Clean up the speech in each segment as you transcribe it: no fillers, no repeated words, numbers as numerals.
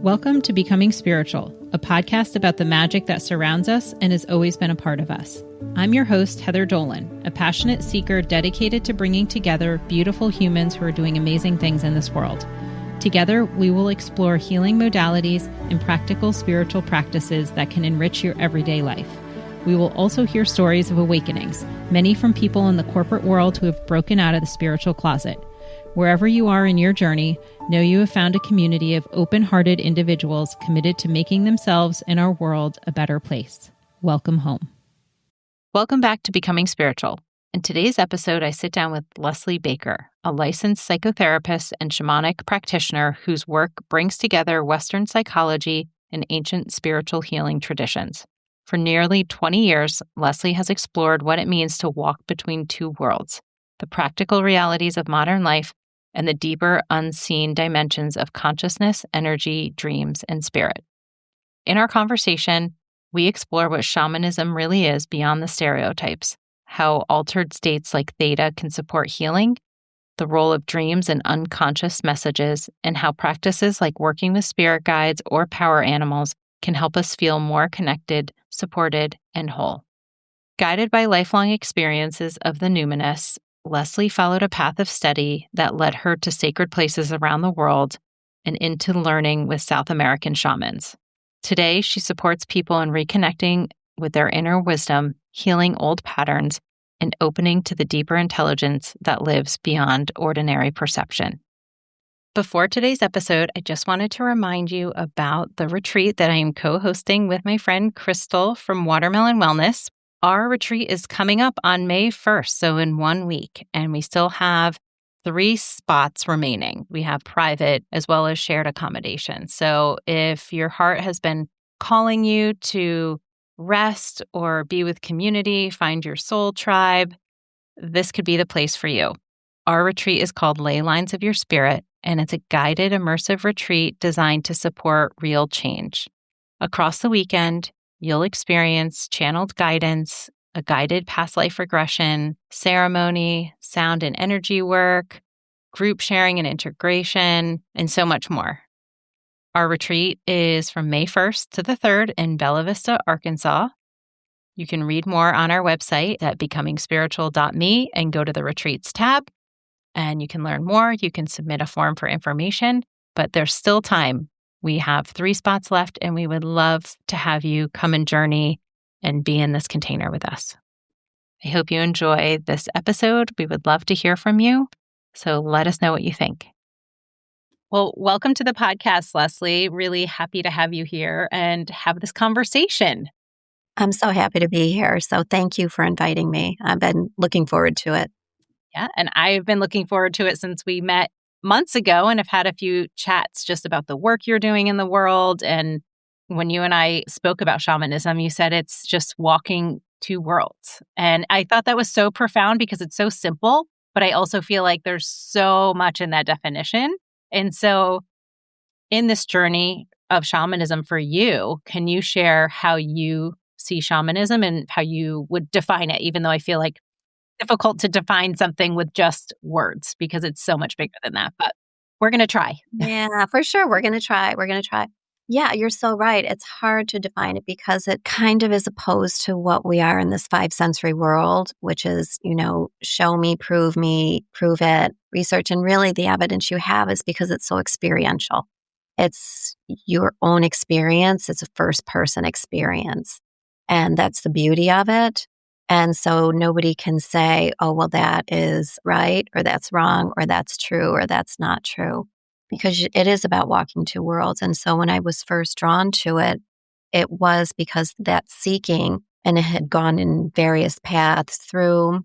Welcome to Becoming Spiritual, a podcast about the magic that surrounds us and has always been a part of us. I'm your host, Heather Dolan, a passionate seeker dedicated to bringing together beautiful humans who are doing amazing things in this world. Together, we will explore healing modalities and practical spiritual practices that can enrich your everyday life. We will also hear stories of awakenings, many from people in the corporate world who have broken out of the spiritual closet. Wherever you are in your journey, know you have found a community of open-hearted individuals committed to making themselves and our world a better place. Welcome home. Welcome back to Becoming Spiritual. In today's episode, I sit down with Leslie Baker, a licensed psychotherapist and shamanic practitioner whose work brings together Western psychology and ancient spiritual healing traditions. For nearly 20 years, Leslie has explored what it means to walk between two worlds, the practical realities of modern life and the deeper, unseen dimensions of consciousness, energy, dreams, and spirit. In our conversation, we explore what shamanism really is beyond the stereotypes, how altered states like theta can support healing, the role of dreams and unconscious messages, and how practices like working with spirit guides or power animals can help us feel more connected, supported, and whole. Guided by lifelong experiences of the numinous, Leslie followed a path of study that led her to sacred places around the world and into learning with South American shamans. Today, she supports people in reconnecting with their inner wisdom, healing old patterns, and opening to the deeper intelligence that lives beyond ordinary perception. Before today's episode, I just wanted to remind you about the retreat that I am co-hosting with my friend Crystal from Watermelon Wellness. Our retreat is coming up on May 1st, so in 1 week, and we still have 3 spots remaining. We have private as well as shared accommodation. So if your heart has been calling you to rest or be with community, find your soul tribe, this could be the place for you. Our retreat is called Ley Lines of Your Spirit, and it's a guided immersive retreat designed to support real change. Across the weekend, you'll experience channeled guidance, a guided past life regression, ceremony, sound and energy work, group sharing and integration, and so much more. Our retreat is from May 1st to the 3rd in Bella Vista, Arkansas. You can read more on our website at becomingspiritual.me and go to the retreats tab, and you can learn more. You can submit a form for information, but there's still time. We have 3 spots left, and we would love to have you come and journey and be in this container with us. I hope you enjoy this episode. We would love to hear from you, so let us know what you think. Well, welcome to the podcast, Leslie. Really happy to have you here and have this conversation. I'm so happy to be here, so thank you for inviting me. I've been looking forward to it. Yeah, and I've been looking forward to it since we met months ago and have had a few chats just about the work you're doing in the world. And when you and I spoke about shamanism, you said it's just walking two worlds. And I thought that was so profound because it's so simple, but I also feel like there's so much in that definition. And so in this journey of shamanism for you, can you share how you see shamanism and how you would define it, even though I feel like difficult to define something with just words because it's so much bigger than that, but we're going to try. Yeah, for sure. We're going to try. Yeah, you're so right. It's hard to define it because it kind of is opposed to what we are in this 5 sensory world, which is, show me, prove it, research. And really the evidence you have is because it's so experiential. It's your own experience. It's a first person experience. And that's the beauty of it. And so nobody can say, oh, well, that is right, or that's wrong, or that's true, or that's not true, because it is about walking two worlds. And so when I was first drawn to it, it was because that seeking, and it had gone in various paths through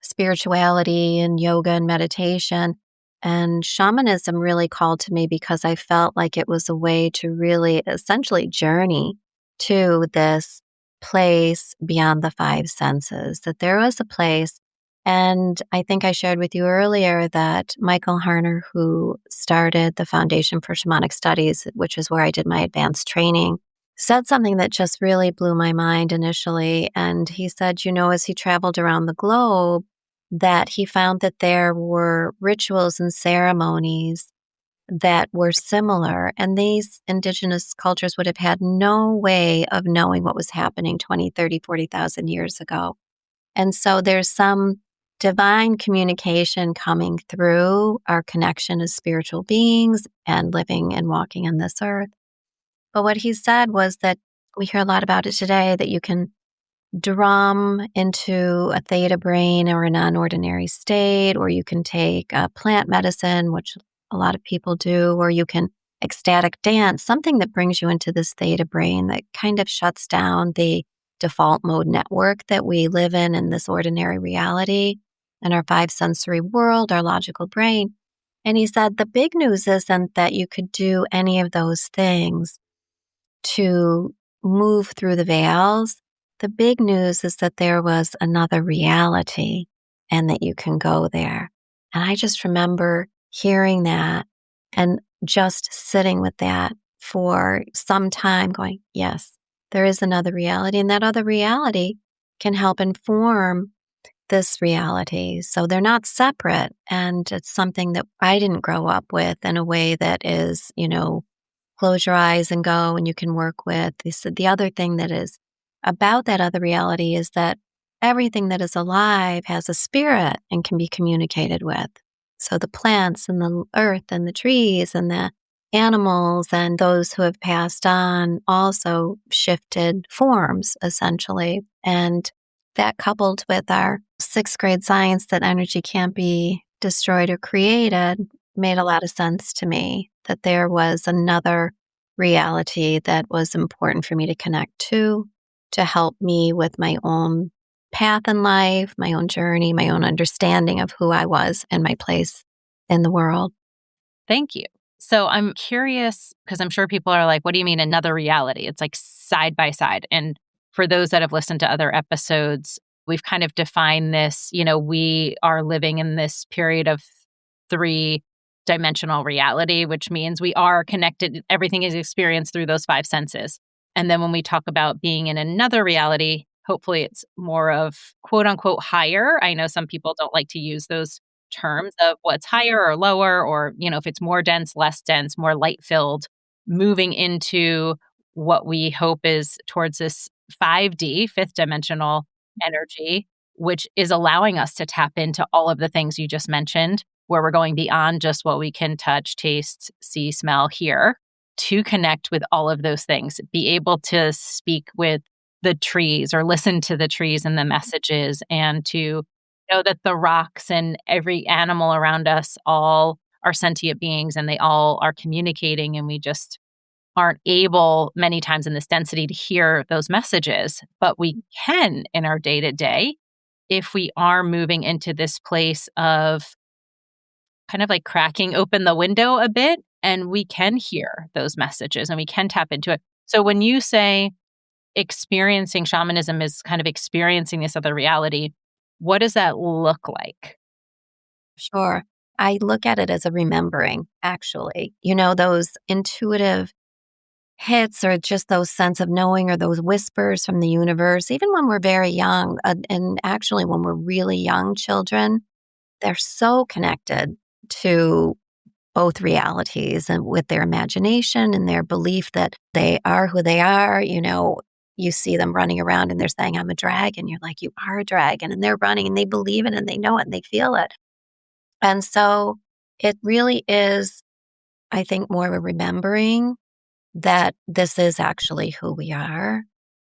spirituality and yoga and meditation. And shamanism really called to me because I felt like it was a way to really essentially journey to this place beyond the 5 senses, that there was a place. And I think I shared with you earlier that Michael Harner, who started the Foundation for Shamanic Studies, which is where I did my advanced training, said something that just really blew my mind initially. And he said, as he traveled around the globe, that he found that there were rituals and ceremonies that were similar. And these indigenous cultures would have had no way of knowing what was happening 20, 30, 40,000 years ago. And so there's some divine communication coming through our connection as spiritual beings and living and walking on this earth. But what he said was that we hear a lot about it today, that you can drum into a theta brain or a non-ordinary state, or you can take plant medicine, which a lot of people do, or you can ecstatic dance, something that brings you into this theta brain that kind of shuts down the default mode network that we live in this ordinary reality, in our five sensory world, our logical brain. And he said the big news isn't that you could do any of those things to move through the veils. The big news is that there was another reality and that you can go there. And I just remember hearing that and just sitting with that for some time going, yes, there is another reality, and that other reality can help inform this reality. So they're not separate. And it's something that I didn't grow up with in a way that is, close your eyes and go and you can work with. They said the other thing that is about that other reality is that everything that is alive has a spirit and can be communicated with. So the plants and the earth and the trees and the animals and those who have passed on also shifted forms, essentially. And that, coupled with our sixth grade science that energy can't be destroyed or created, made a lot of sense to me, that there was another reality that was important for me to connect to help me with my own path in life, my own journey, my own understanding of who I was and my place in the world. Thank you. So I'm curious, because I'm sure people are like, what do you mean another reality? It's like side by side. And for those that have listened to other episodes, we've kind of defined this, we are living in this period of 3-dimensional reality, which means we are connected. Everything is experienced through those 5 senses. And then when we talk about being in another reality, hopefully it's more of quote unquote higher. I know some people don't like to use those terms of what's higher or lower, or, if it's more dense, less dense, more light filled, moving into what we hope is towards this 5D, 5th dimensional energy, which is allowing us to tap into all of the things you just mentioned, where we're going beyond just what we can touch, taste, see, smell, hear, to connect with all of those things, be able to speak with the trees or listen to the trees and the messages, and to know that the rocks and every animal around us all are sentient beings and they all are communicating, and we just aren't able many times in this density to hear those messages, but we can in our day-to-day if we are moving into this place of kind of like cracking open the window a bit, and we can hear those messages and we can tap into it. So when you say experiencing shamanism is kind of experiencing this other reality, what does that look like? Sure. I look at it as a remembering, actually. Those intuitive hits, or just those sense of knowing, or those whispers from the universe, even when we're very young, and actually when we're really young children, they're so connected to both realities, and with their imagination and their belief that they are who they are. You see them running around and they're saying, I'm a dragon. You're like, you are a dragon. And they're running and they believe it and they know it and they feel it. And so it really is, I think, more of a remembering that this is actually who we are,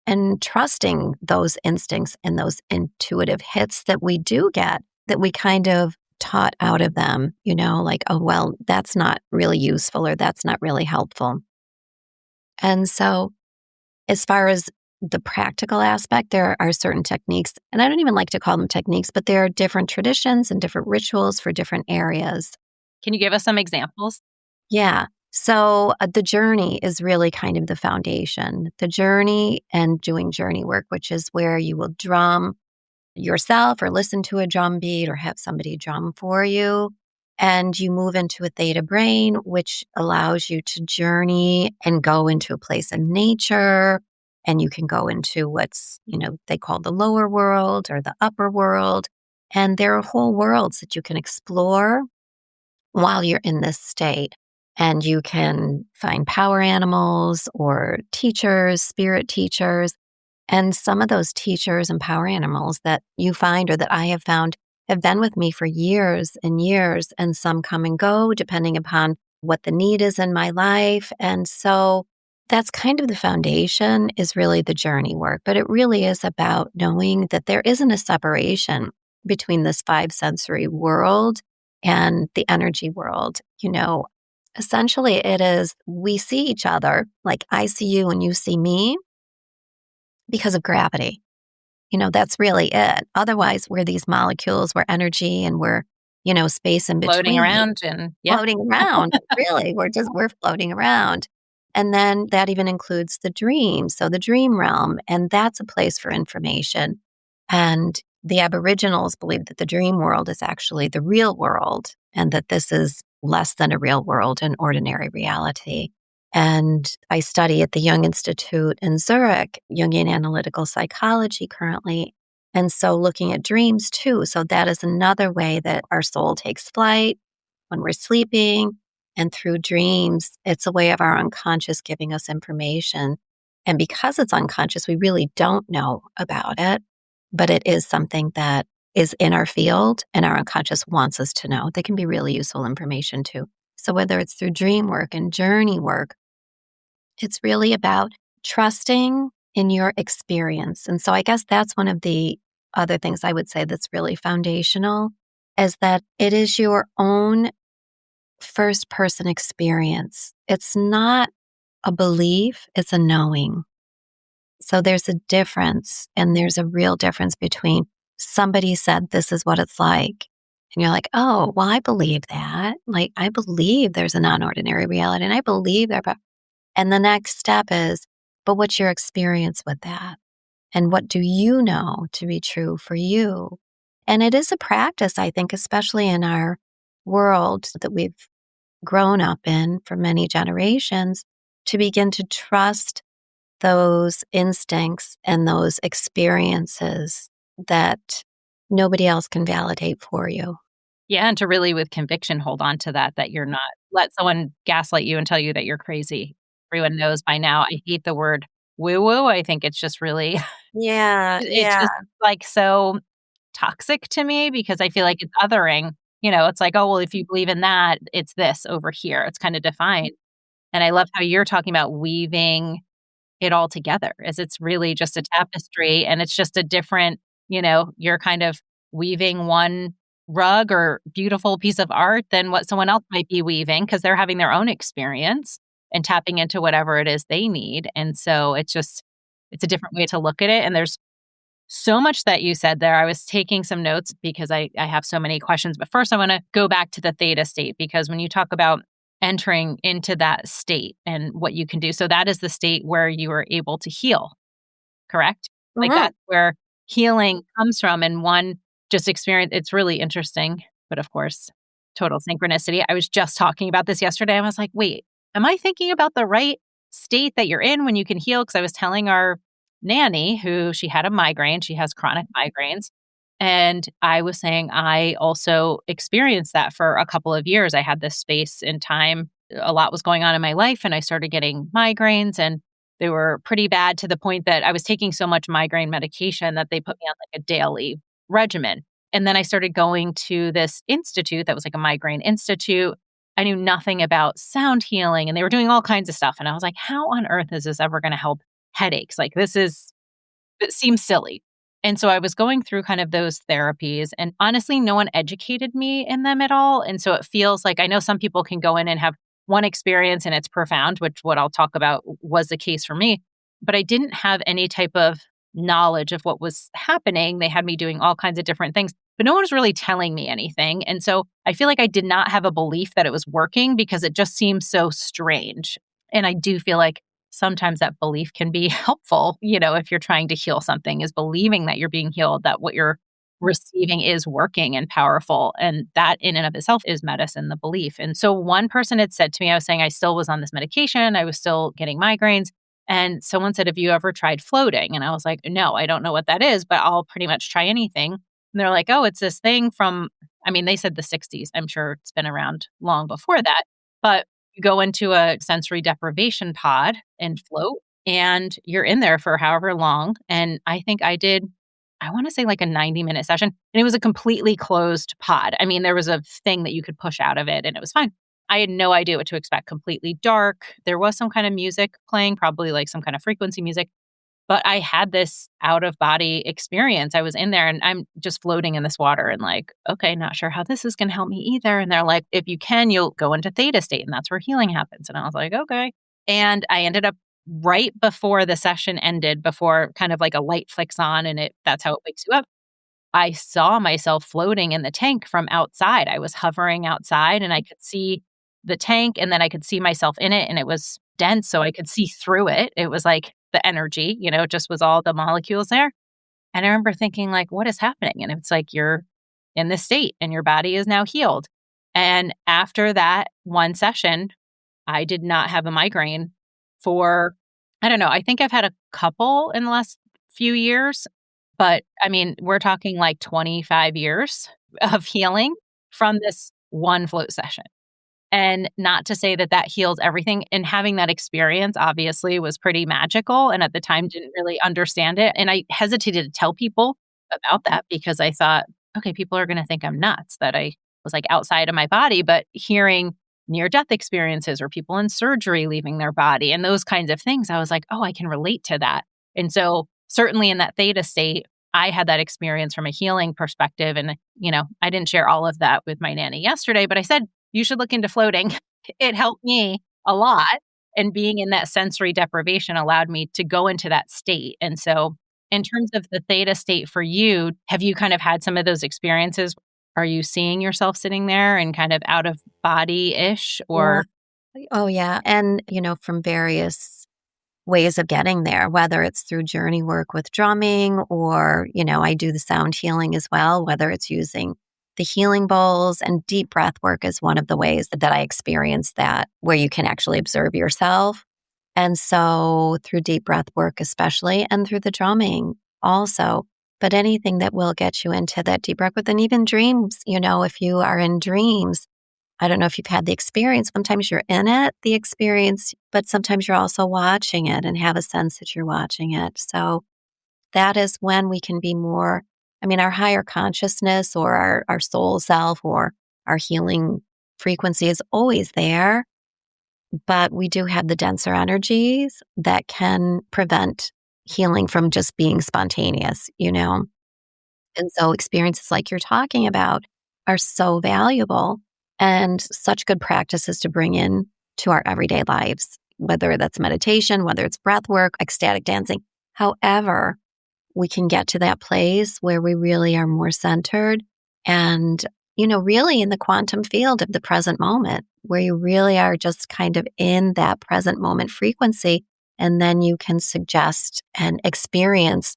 and trusting those instincts and those intuitive hits that we do get, that we kind of taught out of them, like, oh, well, that's not really useful, or that's not really helpful. And so as far as the practical aspect, there are certain techniques, and I don't even like to call them techniques, but there are different traditions and different rituals for different areas. Can you give us some examples? Yeah. So the journey is really kind of the foundation. The journey and doing journey work, which is where you will drum yourself or listen to a drum beat or have somebody drum for you. And you move into a theta brain, which allows you to journey and go into a place of nature. And you can go into what's, they call the lower world or the upper world. And there are whole worlds that you can explore while you're in this state. And you can find power animals or teachers, spirit teachers. And some of those teachers and power animals that you find or that I have found have been with me for years and years, and some come and go depending upon what the need is in my life. And so that's kind of the foundation, is really the journey work. But it really is about knowing that there isn't a separation between this five sensory world and the energy world. Essentially it is, we see each other, like I see you and you see me, because of gravity. That's really it. Otherwise, we're these molecules, we're energy, and we're, space in between. Floating around and Floating around. Really, we're floating around. And then that even includes the dream. So the dream realm, and that's a place for information. And the Aboriginals believe that the dream world is actually the real world, and that this is less than a real world, an ordinary reality. And I study at the Jung Institute in Zurich, Jungian analytical psychology currently. And so looking at dreams too. So that is another way that our soul takes flight when we're sleeping. And through dreams, it's a way of our unconscious giving us information. And because it's unconscious, we really don't know about it. But it is something that is in our field and our unconscious wants us to know. They can be really useful information too. So whether it's through dream work and journey work, it's really about trusting in your experience. And so I guess that's one of the other things I would say that's really foundational, is that it is your own first person experience. It's not a belief, it's a knowing. So there's a difference, and there's a real difference between somebody said this is what it's like, and you're like, oh, well, I believe that. Like, I believe there's a non-ordinary reality, and I believe that. And the next step is, but what's your experience with that? And what do you know to be true for you? And it is a practice, I think, especially in our world that we've grown up in for many generations, to begin to trust those instincts and those experiences that nobody else can validate for you. Yeah, and to really, with conviction, hold on to that you're not. Let someone gaslight you and tell you that you're crazy. Everyone knows by now. I hate the word woo-woo. I think it's just really, Yeah, it's just like so toxic to me, because I feel like it's othering. It's like, oh, well, if you believe in that, it's this over here. It's kind of defined. And I love how you're talking about weaving it all together, as it's really just a tapestry, and it's just a different, you're kind of weaving one rug or beautiful piece of art than what someone else might be weaving, because they're having their own experience and tapping into whatever it is they need. And so it's a different way to look at it. And there's so much that you said there. I was taking some notes because I have so many questions. But first, I want to go back to the theta state, because when you talk about entering into that state and what you can do, so that is the state where you are able to heal, correct? Like that's where healing comes from. And one just experience, it's really interesting. But of course, total synchronicity. I was just talking about this yesterday. I was like, wait, am I thinking about the right state that you're in when you can heal? Because I was telling our nanny, who she had a migraine, she has chronic migraines. And I was saying I also experienced that for a couple of years. I had this space in time. A lot was going on in my life, and I started getting migraines, and they were pretty bad, to the point that I was taking so much migraine medication that they put me on like a daily regimen. And then I started going to this institute that was like a migraine institute. I knew nothing about sound healing, and they were doing all kinds of stuff. And I was like, how on earth is this ever going to help headaches? Like, it seems silly. And so I was going through kind of those therapies, and honestly, no one educated me in them at all. And so it feels like, I know some people can go in and have one experience and it's profound, which what I'll talk about was the case for me, but I didn't have any type of knowledge of what was happening. They had me doing all kinds of different things, but no one was really telling me anything. And so I feel like I did not have a belief that it was working, because it just seems so strange. And I do feel like sometimes that belief can be helpful, if you're trying to heal something, is believing that you're being healed, that what you're receiving is working and powerful. And that in and of itself is medicine, the belief. And so one person had said to me, I was saying I still was on this medication, I was still getting migraines. And someone said, have you ever tried floating? And I was like, no, I don't know what that is, but I'll pretty much try anything. And they're like, oh, it's this thing from, they said the 60s. I'm sure it's been around long before that. But you go into a sensory deprivation pod and float, and you're in there for however long. And I think I want to say like a 90-minute session, and it was a completely closed pod. I mean, there was a thing that you could push out of it and it was fine. I had no idea what to expect. Completely dark. There was some kind of music playing, probably like some kind of frequency music. But I had this out of body experience. I was in there and I'm just floating in this water and like, okay, not sure how this is going to help me either. And they're like, if you can, you'll go into theta state and that's where healing happens. And I was like, okay. And I ended up right before the session ended, before kind of like a light flicks on and that's how it wakes you up. I saw myself floating in the tank from outside. I was hovering outside and I could see the tank and then I could see myself in it and it was dense. So I could see through it. It was like the energy, it just was all the molecules there. And I remember thinking like, what is happening? And it's like, you're in this state and your body is now healed. And after that one session, I did not have a migraine for, I don't know, I think I've had a couple in the last few years, but I mean, we're talking like 25 years of healing from this one float session. And not to say that that heals everything. And having that experience obviously was pretty magical. And at the time didn't really understand it. And I hesitated to tell people about that because I thought, okay, people are going to think I'm nuts, that I was like outside of my body. But hearing near-death experiences or people in surgery leaving their body and those kinds of things, I was like, oh, I can relate to that. And so certainly in that theta state, I had that experience from a healing perspective. And, I didn't share all of that with my nanny yesterday, but I said, you should look into floating. It helped me a lot. And being in that sensory deprivation allowed me to go into that state. And so in terms of the theta state for you, have you kind of had some of those experiences? Are you seeing yourself sitting there and kind of out of body-ish or? Yeah. Oh, yeah. And, from various ways of getting there, whether it's through journey work with drumming or, I do the sound healing as well, whether it's using the healing bowls, and deep breath work is one of the ways that I experience that, where you can actually observe yourself. And so through deep breath work especially, and through the drumming also, but anything that will get you into that deep breath work, and even dreams, if you are in dreams, I don't know if you've had the experience, sometimes you're in it, the experience, but sometimes you're also watching it and have a sense that you're watching it. So that is when we can be more, our higher consciousness or our soul self or our healing frequency is always there, but we do have the denser energies that can prevent healing from just being spontaneous, And so experiences like you're talking about are so valuable and such good practices to bring in to our everyday lives, whether that's meditation, whether it's breath work, ecstatic dancing, however we can get to that place where we really are more centered and, really in the quantum field of the present moment, where you really are just kind of in that present moment frequency. And then you can suggest and experience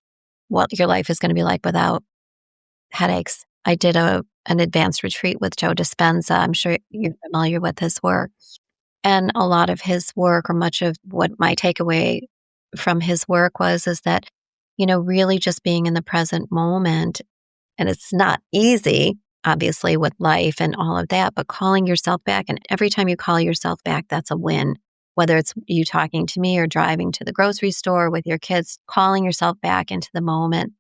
what your life is going to be like without headaches. I did an advanced retreat with Joe Dispenza. I'm sure you're familiar with his work. And a lot of his work, or much of what my takeaway from his work is that, really just being in the present moment. And it's not easy, obviously, with life and all of that, but calling yourself back. And every time you call yourself back, that's a win. Whether it's you talking to me or driving to the grocery store with your kids, calling yourself back into the moment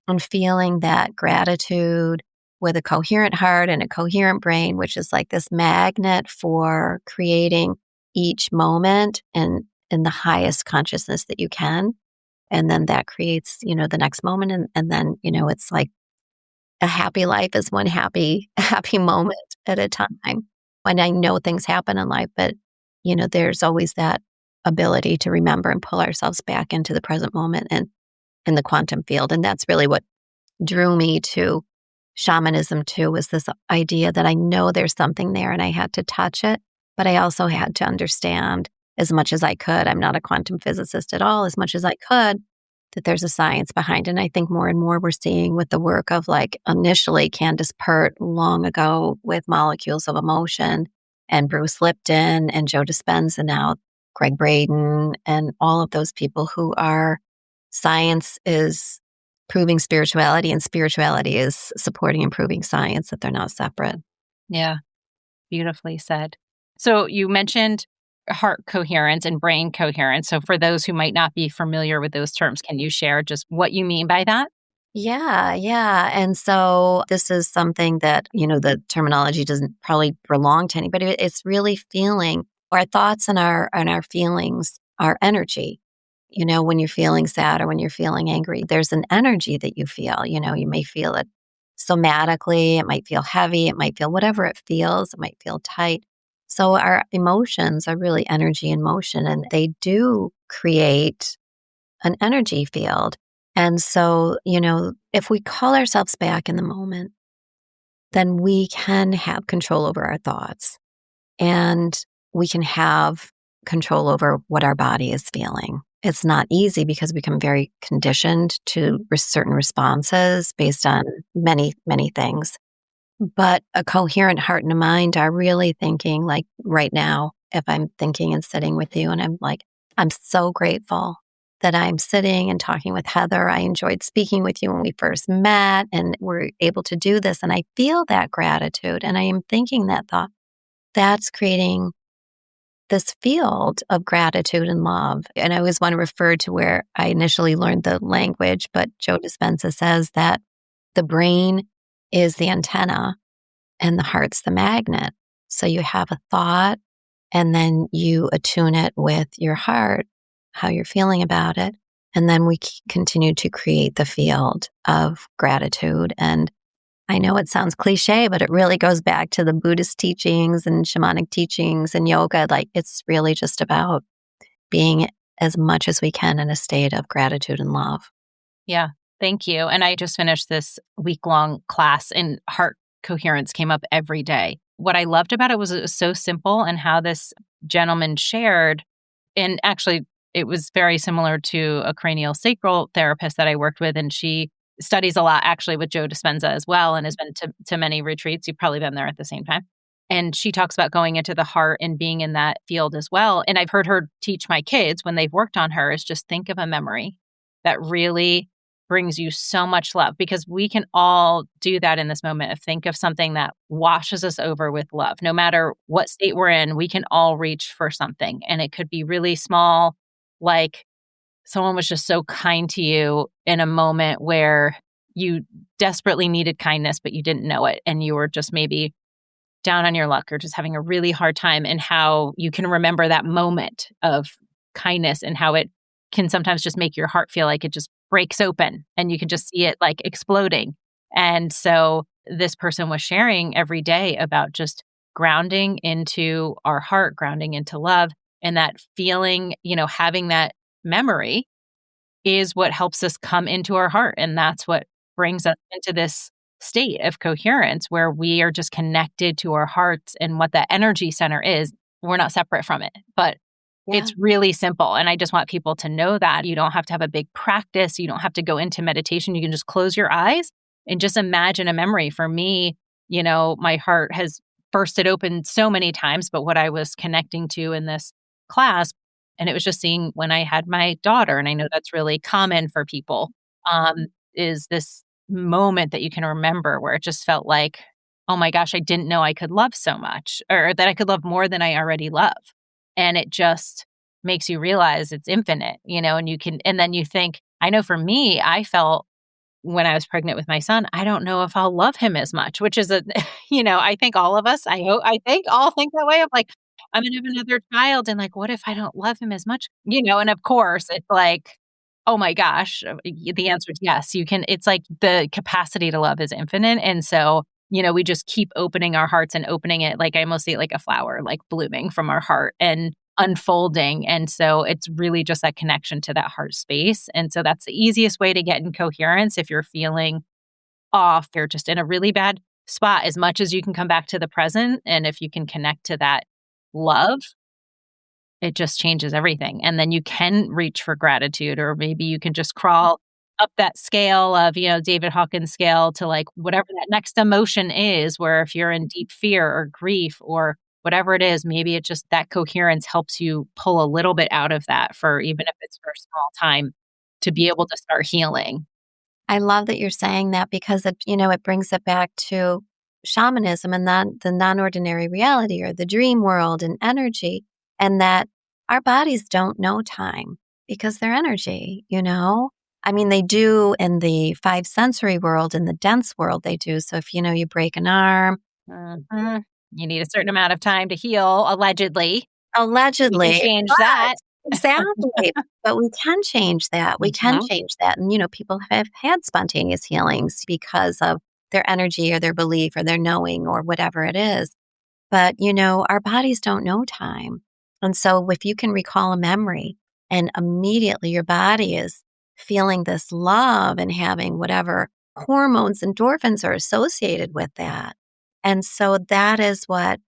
and feeling that gratitude with a coherent heart and a coherent brain, which is like this magnet for creating each moment and in the highest consciousness that you can. And then that creates, the next moment. And then, it's like a happy life is one happy moment at a time. And I know things happen in life, but, there's always that ability to remember and pull ourselves back into the present moment and in the quantum field. And that's really what drew me to shamanism too, was this idea that I know there's something there and I had to touch it, but I also had to understand as much as I could. I'm not a quantum physicist at all, as much as I could, that there's a science behind it. And I think more and more we're seeing with the work of like initially Candace Pert long ago with molecules of emotion and Bruce Lipton and Joe Dispenza now, Greg Braden and all of those people who are science is proving spirituality and spirituality is supporting and proving science, that they're not separate. Yeah, beautifully said. So you mentioned heart coherence and brain coherence. So for those who might not be familiar with those terms, can you share just what you mean by that? Yeah, yeah. And so this is something that, the terminology doesn't probably belong to anybody. It's really feeling our thoughts and our feelings are energy. When you're feeling sad or when you're feeling angry, there's an energy that you feel. You may feel it somatically, it might feel heavy, it might feel whatever it feels, it might feel tight. So our emotions are really energy in motion, and they do create an energy field. And so, if we call ourselves back in the moment, then we can have control over our thoughts and we can have control over what our body is feeling. It's not easy because we become very conditioned to certain responses based on many, many things. But a coherent heart and a mind are really thinking, like right now, if I'm thinking and sitting with you and I'm like, I'm so grateful that I'm sitting and talking with Heather. I enjoyed speaking with you when we first met and we're able to do this. And I feel that gratitude and I am thinking that thought. That's creating this field of gratitude and love. And I always want to refer to where I initially learned the language, but Joe Dispenza says that the brain is the antenna and the heart's the magnet. So you have a thought and then you attune it with your heart, how you're feeling about it. And then we continue to create the field of gratitude. And I know it sounds cliche, but it really goes back to the Buddhist teachings and shamanic teachings and yoga. Like it's really just about being as much as we can in a state of gratitude and love. Yeah, thank you. And I just finished this week-long class and heart coherence came up every day. What I loved about it was so simple and how this gentleman shared, and actually it was very similar to a cranial sacral therapist that I worked with, and she studies a lot actually with Joe Dispenza as well and has been to many retreats. You've probably been there at the same time. And she talks about going into the heart and being in that field as well. And I've heard her teach my kids when they've worked on her is just think of a memory that really brings you so much love, because we can all do that in this moment of think of something that washes us over with love. No matter what state we're in, we can all reach for something. And it could be really small, like someone was just so kind to you in a moment where you desperately needed kindness, but you didn't know it. And you were just maybe down on your luck or just having a really hard time, and how you can remember that moment of kindness and how it can sometimes just make your heart feel like it just breaks open and you can just see it like exploding. And so this person was sharing every day about just grounding into our heart, grounding into love, and that feeling, having that memory is what helps us come into our heart. And that's what brings us into this state of coherence where we are just connected to our hearts and what that energy center is. We're not separate from it, but it's really simple. And I just want people to know that you don't have to have a big practice. You don't have to go into meditation. You can just close your eyes and just imagine a memory. For me, my heart has bursted open so many times, but what I was connecting to in this class, and it was just seeing when I had my daughter, and I know that's really common for people, is this moment that you can remember where it just felt like, oh my gosh, I didn't know I could love so much, or that I could love more than I already love. And it just makes you realize it's infinite, and then you think, I know for me, I felt when I was pregnant with my son, I don't know if I'll love him as much, which is I think all of us, I think all think that way of like, I'm going to have another child. And like, what if I don't love him as much? And of course it's like, oh my gosh, the answer is yes, you can. It's like the capacity to love is infinite. And so, we just keep opening our hearts and opening it. Like I almost see it like a flower, like blooming from our heart and unfolding. And so it's really just that connection to that heart space. And so that's the easiest way to get in coherence. If you're feeling off, you're just in a really bad spot, as much as you can come back to the present. And if you can connect to that love, it just changes everything. And then you can reach for gratitude, or maybe you can just crawl up that scale of, David Hawkins scale to like whatever that next emotion is, where if you're in deep fear or grief or whatever it is, maybe it just that coherence helps you pull a little bit out of that, for even if it's for a small time, to be able to start healing. I love that you're saying that because it brings it back to shamanism and the non-ordinary reality or the dream world and energy, and that our bodies don't know time because they're energy, I mean, they do in the five sensory world, in the dense world, they do. So if, you break an arm, Mhm. You need a certain amount of time to heal, allegedly. We can allegedly, change but that. exactly. But we can change that. We can Mhm. change that. And, people have had spontaneous healings because of their energy or their belief or their knowing or whatever it is. But, our bodies don't know time. And so if you can recall a memory and immediately your body is feeling this love and having whatever hormones, endorphins are associated with that. And so that is what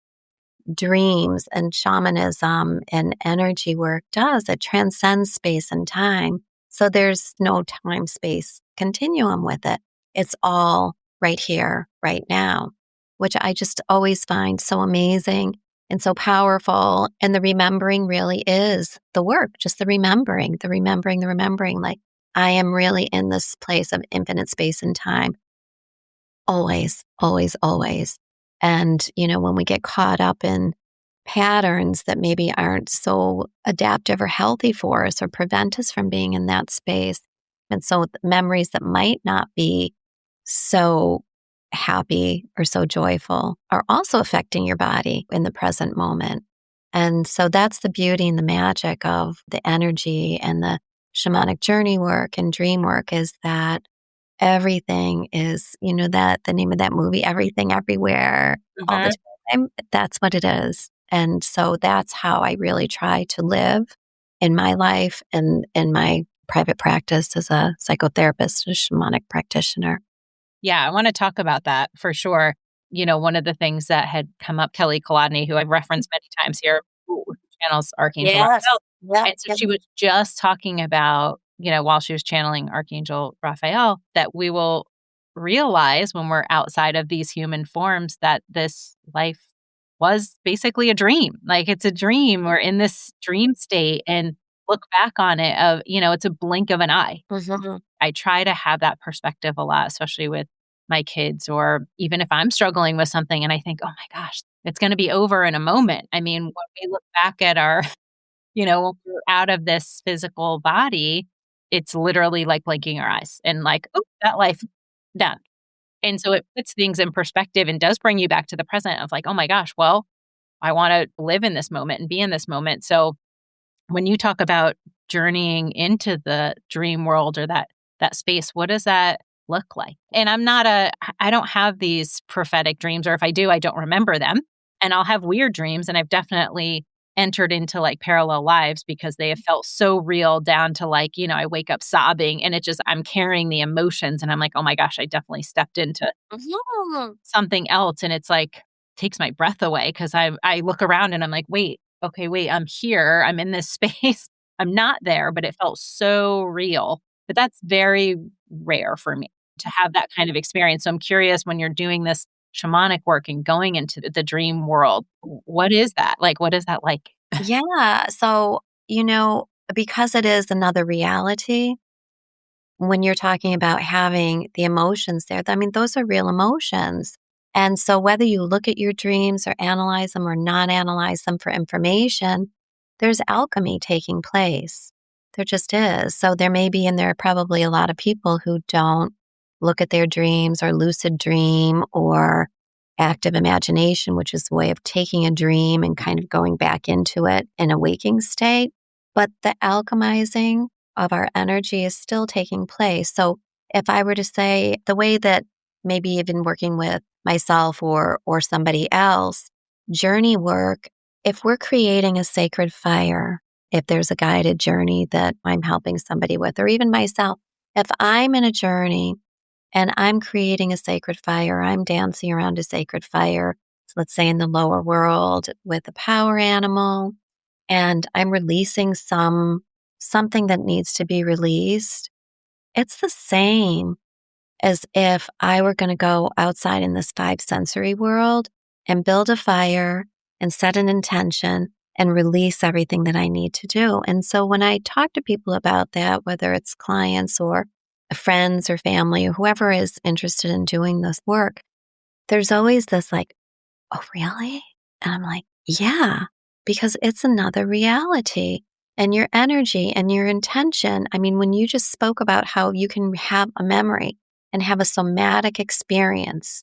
dreams and shamanism and energy work does. It transcends space and time. So there's no time space continuum with it. It's all right here, right now, which I just always find so amazing and so powerful. And the remembering really is the work, just the remembering, the remembering, the remembering. Like, I am really in this place of infinite space and time. Always, always, always. And, when we get caught up in patterns that maybe aren't so adaptive or healthy for us or prevent us from being in that space. And so memories that might not be so happy or so joyful are also affecting your body in the present moment. And so that's the beauty and the magic of the energy and the shamanic journey work and dream work, is that everything is, that the name of that movie, Everything Everywhere, all the Mhm. time. That's what it is. And so that's how I really try to live in my life and in my private practice as a psychotherapist, a shamanic practitioner. Yeah, I wanna talk about that for sure. One of the things that had come up, Kelly Kolodny, who I've referenced many times here, who channels Archangel Yes. Raphael, Yep. and so she was just talking about, while she was channeling Archangel Raphael, that we will realize when we're outside of these human forms that this life was basically a dream. Like, it's a dream. We're in this dream state and look back on it of, it's a blink of an eye. Mhm. I try to have that perspective a lot, especially with my kids, or even if I'm struggling with something and I think, oh my gosh, it's going to be over in a moment. I mean, when we look back at our, when we're out of this physical body, it's literally like blinking our eyes and like, oh, that life done. And so it puts things in perspective and does bring you back to the present of like, oh my gosh, well, I want to live in this moment and be in this moment. So when you talk about journeying into the dream world or that space, what does that look like? And I don't have these prophetic dreams, or if I do, I don't remember them. And I'll have weird dreams, and I've definitely entered into like parallel lives because they have felt so real, down to like, I wake up sobbing and I'm carrying the emotions and I'm like, oh my gosh, I definitely stepped into Mhm. something else. And it's like takes my breath away because I look around and I'm like, wait, okay, wait, I'm here. I'm in this space. I'm not there, but it felt so real. But that's very rare for me to have that kind of experience. So I'm curious, when you're doing this shamanic work and going into the dream world, what is that? Like, what is that like? Yeah. So, because it is another reality, when you're talking about having the emotions there, I mean, those are real emotions. And so whether you look at your dreams or analyze them or not analyze them for information, there's alchemy taking place. There just is. So there may be, and there are probably a lot of people who don't look at their dreams or lucid dream or active imagination, which is a way of taking a dream and kind of going back into it in a waking state. But the alchemizing of our energy is still taking place. So if I were to say the way that maybe even working with myself or somebody else, journey work, if we're creating a sacred fire, if there's a guided journey that I'm helping somebody with, or even myself, if I'm in a journey and I'm creating a sacred fire, I'm dancing around a sacred fire, so let's say in the lower world with a power animal, and I'm releasing something that needs to be released, it's the same as if I were going to go outside in this five sensory world and build a fire and set an intention and release everything that I need to do. And so when I talk to people about that, whether it's clients or friends or family or whoever is interested in doing this work, there's always this like, oh, really? And I'm like, yeah, because it's another reality. And your energy and your intention. I mean, when you just spoke about how you can have a memory and have a somatic experience,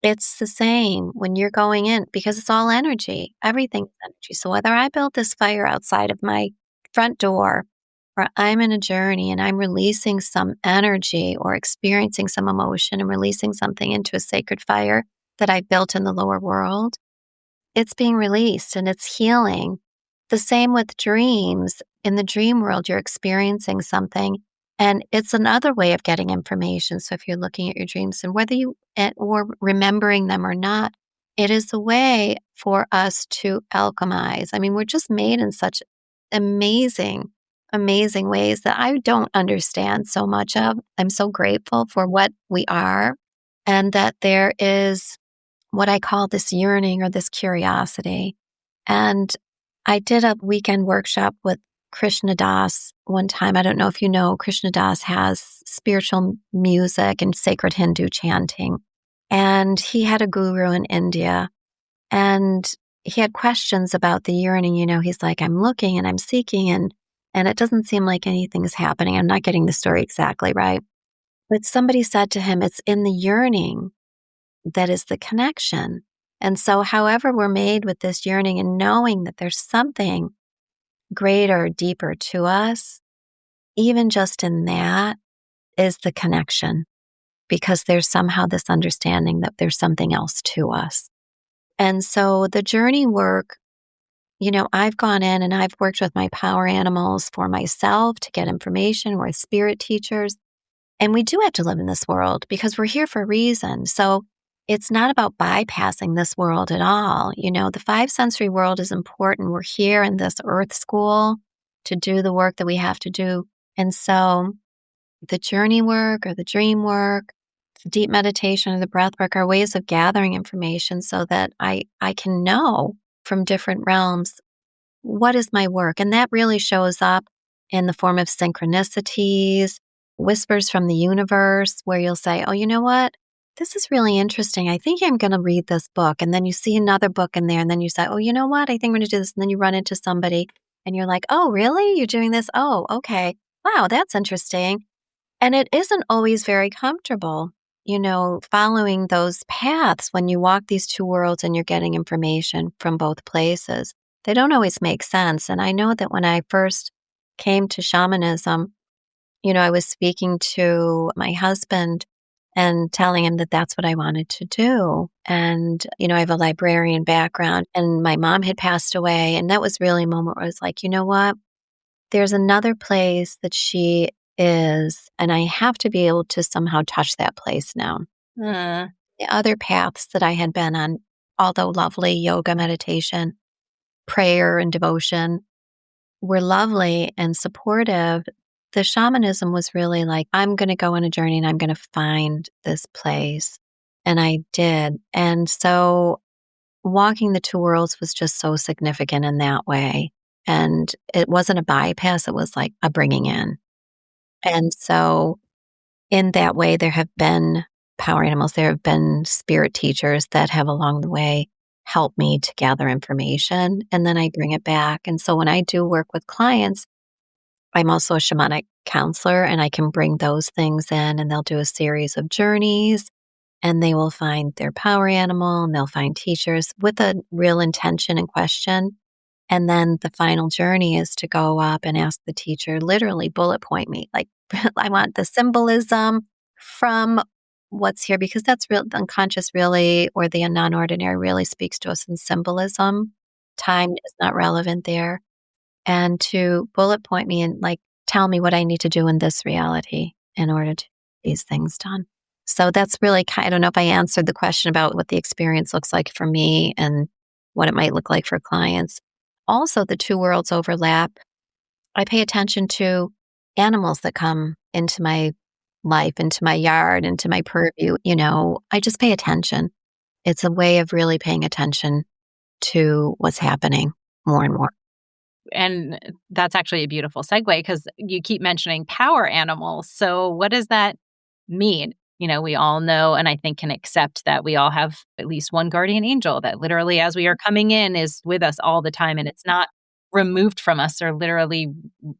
it's the same when you're going in because it's all energy. Everything's energy. So whether I build this fire outside of my front door or I'm in a journey and I'm releasing some energy or experiencing some emotion and releasing something into a sacred fire that I built in the lower world, it's being released and it's healing. The same with dreams. In the dream world, you're experiencing something and it's another way of getting information. So if you're looking at your dreams and whether you or remembering them or not, it is a way for us to alchemize. I mean, we're just made in such amazing, amazing ways that I don't understand so much of. I'm so grateful for what we are and that there is what I call this yearning or this curiosity. And I did a weekend workshop with Krishna Das one time. I don't know if you know, Krishna Das has spiritual music and sacred Hindu chanting. And he had a guru in India. And he had questions about the yearning. You know, he's like, I'm looking and I'm seeking and it doesn't seem like anything is happening. I'm not getting the story exactly right. But somebody said to him, it's in the yearning that is the connection. And so however we're made with this yearning and knowing that there's something greater, deeper to us, even just in that is the connection because there's somehow this understanding that there's something else to us. And so the journey work, you know, I've gone in and I've worked with my power animals for myself to get information. We're spirit teachers. And we do have to live in this world because we're here for a reason. So it's not about bypassing this world at all. You know, the five sensory world is important. We're here in this earth school to do the work that we have to do. And so the journey work or the dream work, the deep meditation or the breath work are ways of gathering information so that I can know from different realms what is my work. And that really shows up in the form of synchronicities, whispers from the universe, where you'll say, oh, you know what? This is really interesting. I think I'm going to read this book. And then you see another book in there. And then you say, oh, you know what? I think I'm going to do this. And then you run into somebody and you're like, oh, really? You're doing this? Oh, okay. Wow, that's interesting. And it isn't always very comfortable, you know, following those paths when you walk these two worlds and you're getting information from both places. They don't always make sense. And I know that when I first came to shamanism, you know, I was speaking to my husband and telling him that that's what I wanted to do. And, you know, I have a librarian background and my mom had passed away. And that was really a moment where I was like, you know what? There's another place that she is, and I have to be able to somehow touch that place now. The other paths that I had been on, although lovely, yoga, meditation, prayer, and devotion, were lovely and supportive. The shamanism was really like, I'm going to go on a journey and I'm going to find this place. And I did. And so walking the two worlds was just so significant in that way. And it wasn't a bypass, it was like a bringing in. And so in that way, there have been power animals, there have been spirit teachers that have along the way helped me to gather information and then I bring it back. And so when I do work with clients, I'm also a shamanic counselor and I can bring those things in and they'll do a series of journeys and they will find their power animal and they'll find teachers with a real intention and question. And then the final journey is to go up and ask the teacher, literally bullet point me. Like, I want the symbolism from what's here, because that's real. The unconscious really, or the non-ordinary really speaks to us in symbolism. Time is not relevant there. And to bullet point me and like, tell me what I need to do in this reality in order to get these things done. So that's really I don't know if I answered the question about what the experience looks like for me and what it might look like for clients. Also, the two worlds overlap. I pay attention to animals that come into my life, into my yard, into my purview. You know, I just pay attention. It's a way of really paying attention to what's happening more and more. And that's actually a beautiful segue because you keep mentioning power animals. So what does that mean? we all know, and I think can accept that we all have at least one guardian angel that literally, as we are coming in, is with us all the time. And it's not removed from us. They're literally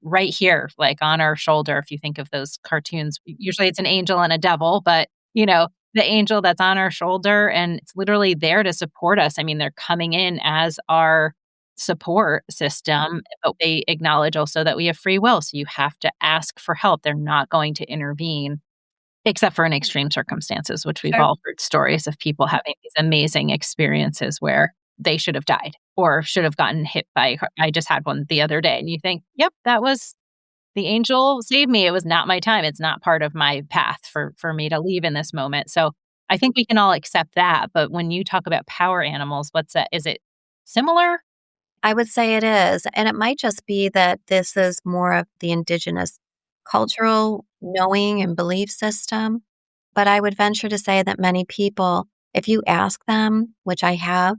right here, like on our shoulder. If you think of those cartoons, usually it's an angel and a devil, but the angel that's on our shoulder and it's literally there to support us. I mean, they're coming in as our support system, but they acknowledge also that we have free will. So you have to ask for help. They're not going to intervene except for in extreme circumstances, which we've Sure. all heard stories of people having these amazing experiences where they should have died or should have gotten hit by. I just had one the other day, and you think, yep, that was the angel saved me. It was not my time. It's not part of my path for me to leave in this moment. So I think we can all accept that. But when you talk about power animals, what's that? Is it similar? I would say it is. And it might just be that this is more of the indigenous cultural knowing and belief system. But I would venture to say that many people, if you ask them, which I have,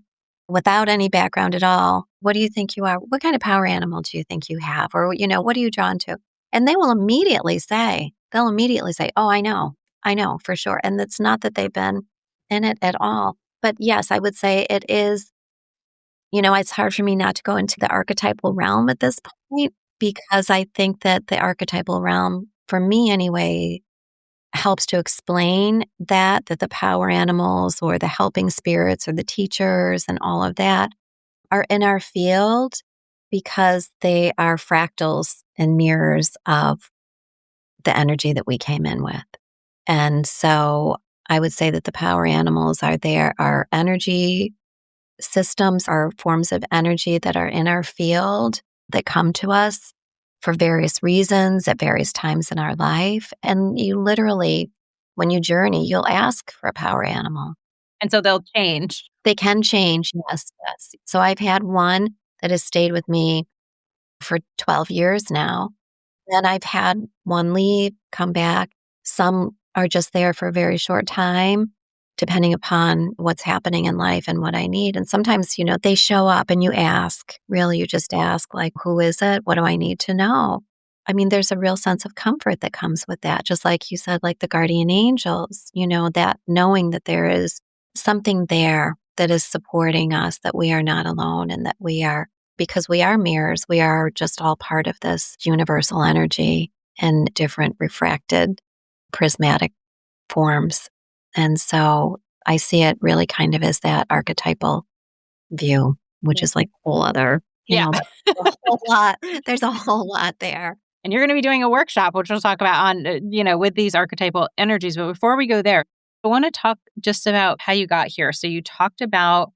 without any background at all, what do you think you are? What kind of power animal do you think you have? Or, what are you drawn to? And they'll immediately say, oh, I know for sure. And it's not that they've been in it at all. But yes, I would say it is. It's hard for me not to go into the archetypal realm at this point because I think that the archetypal realm, for me anyway, helps to explain that the power animals or the helping spirits or the teachers and all of that are in our field because they are fractals and mirrors of the energy that we came in with. And so I would say that the power animals are there, are energy systems, are forms of energy that are in our field that come to us for various reasons at various times in our life. And you literally, when you journey, you'll ask for a power animal. And so they'll change. They can change, yes. So I've had one that has stayed with me for 12 years now. And I've had one leave, come back. Some are just there for a very short time, depending upon what's happening in life and what I need. And sometimes, they show up and you ask, really, you just ask, like, who is it? What do I need to know? I mean, there's a real sense of comfort that comes with that. Just like you said, like the guardian angels, that knowing that there is something there that is supporting us, that we are not alone and that we are, because we are mirrors, we are just all part of this universal energy in different refracted prismatic forms. And so I see it really kind of as that archetypal view, which is like a whole other, a whole lot. There's a whole lot there. And you're going to be doing a workshop, which we'll talk about on, with these archetypal energies. But before we go there, I want to talk just about how you got here. So you talked about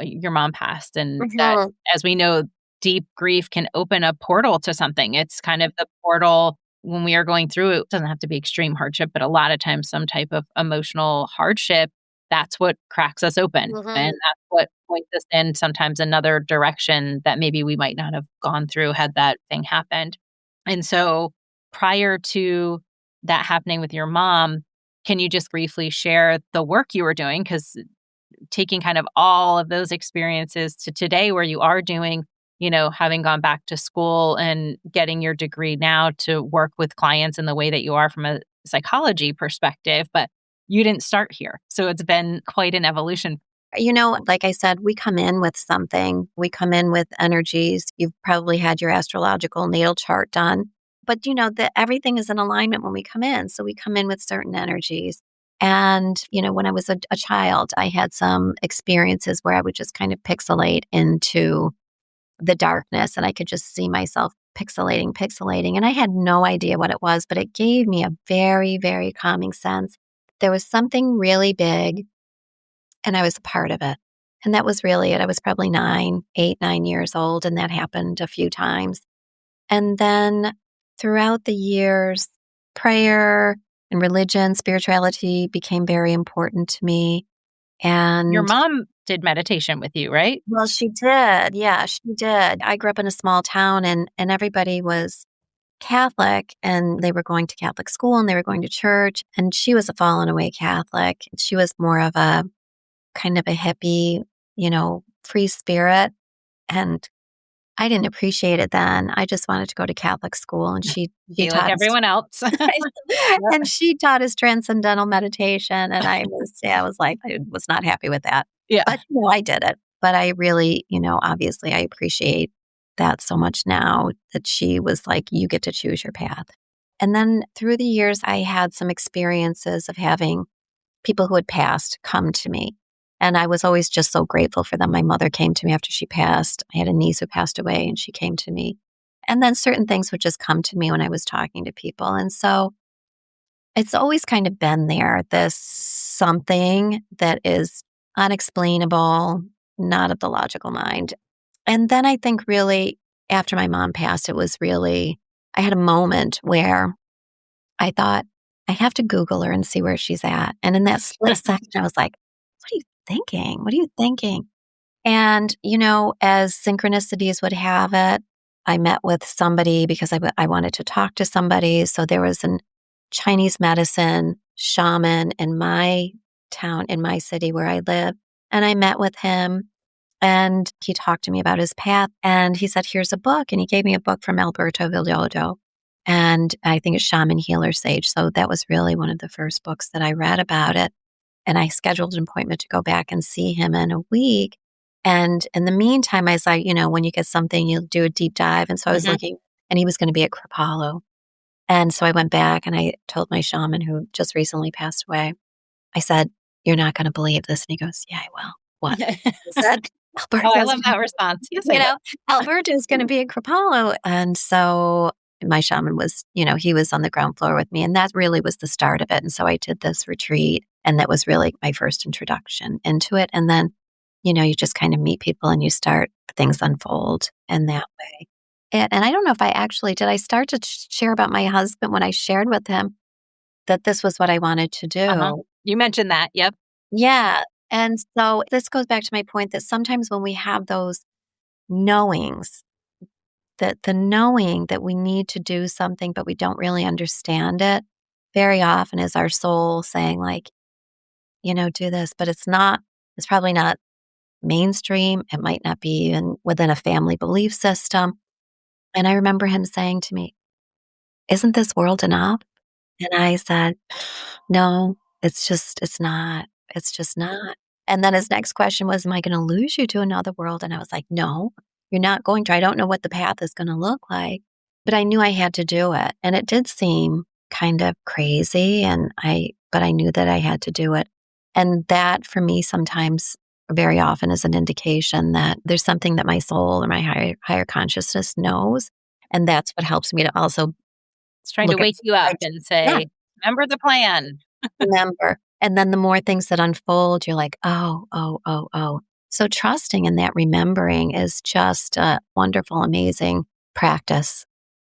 your mom passed and that, as we know, deep grief can open a portal to something. It's kind of the portal when we are going through it. It doesn't have to be extreme hardship, but a lot of times some type of emotional hardship, that's what cracks us open. And that's what points us in sometimes another direction that maybe we might not have gone through had that thing happened. And so prior to that happening with your mom, can you just briefly share the work you were doing? Because taking kind of all of those experiences to today where you are doing, having gone back to school and getting your degree now to work with clients in the way that you are from a psychology perspective, but you didn't start here. So it's been quite an evolution. Like I said, we come in with something. We come in with energies. You've probably had your astrological natal chart done. But that everything is in alignment when we come in. So we come in with certain energies. And, when I was a child, I had some experiences where I would just kind of pixelate into the darkness and I could just see myself pixelating. And I had no idea what it was, but it gave me a very, very calming sense. There was something really big and I was a part of it. And that was really it. I was probably 9 years old, and that happened a few times. And then throughout the years, prayer and religion, spirituality became very important to me. And your mom did meditation with you, right? Well, she did. Yeah, she did. I grew up in a small town and everybody was Catholic and they were going to Catholic school and they were going to church. And she was a fallen away Catholic. She was more of a kind of a hippie, free spirit. And I didn't appreciate it then. I just wanted to go to Catholic school, and she Be like taught us everyone else. and she taught us transcendental meditation, and I was like, I was not happy with that. Yeah. But, I did it. But I really, obviously I appreciate that so much now that she was like, you get to choose your path. And then through the years, I had some experiences of having people who had passed come to me. And I was always just so grateful for them. My mother came to me after she passed. I had a niece who passed away, and she came to me. And then certain things would just come to me when I was talking to people. And so it's always kind of been there, this something that is unexplainable, not of the logical mind. And then I think really after my mom passed, I had a moment where I thought, I have to Google her and see where she's at. And in that split second, I was like, what are you thinking? What are you thinking? And, as synchronicities would have it, I met with somebody because I wanted to talk to somebody. So there was an Chinese medicine shaman in my town, in my city where I live. And I met with him, and he talked to me about his path. And he said, here's a book. And he gave me a book from Alberto Villoldo. And I think it's Shaman Healer Sage. So that was really one of the first books that I read about it. And I scheduled an appointment to go back and see him in a week. And in the meantime, I was like, when you get something, you'll do a deep dive. And so I was looking, and he was going to be at Kripalu. And so I went back and I told my shaman, who just recently passed away, I said, you're not going to believe this. And he goes, yeah, I will. What? I said, I love that response. Yes, Alberto is going to be at Kripalu. And so my shaman was, he was on the ground floor with me. And that really was the start of it. And so I did this retreat. And that was really my first introduction into it. And then, you just kind of meet people and things unfold in that way. And I don't know if did I start to share about my husband when I shared with him that this was what I wanted to do? Uh-huh. You mentioned that. Yep. Yeah. And so this goes back to my point that sometimes when we have those knowings, that the knowing that we need to do something, but we don't really understand it, very often is our soul saying like, do this, but it's probably not mainstream. It might not be even within a family belief system. And I remember him saying to me, isn't this world enough? And I said, no, it's not. It's just not. And then his next question was, am I going to lose you to another world? And I was like, no, you're not going to. I don't know what the path is going to look like, but I knew I had to do it. And it did seem kind of crazy. But I knew that I had to do it. And that for me sometimes very often is an indication that there's something that my soul or my higher consciousness knows. And that's what helps me to also it's trying to wake you up and say, remember the plan. Remember. And then the more things that unfold, you're like, oh. So trusting in that remembering is just a wonderful, amazing practice.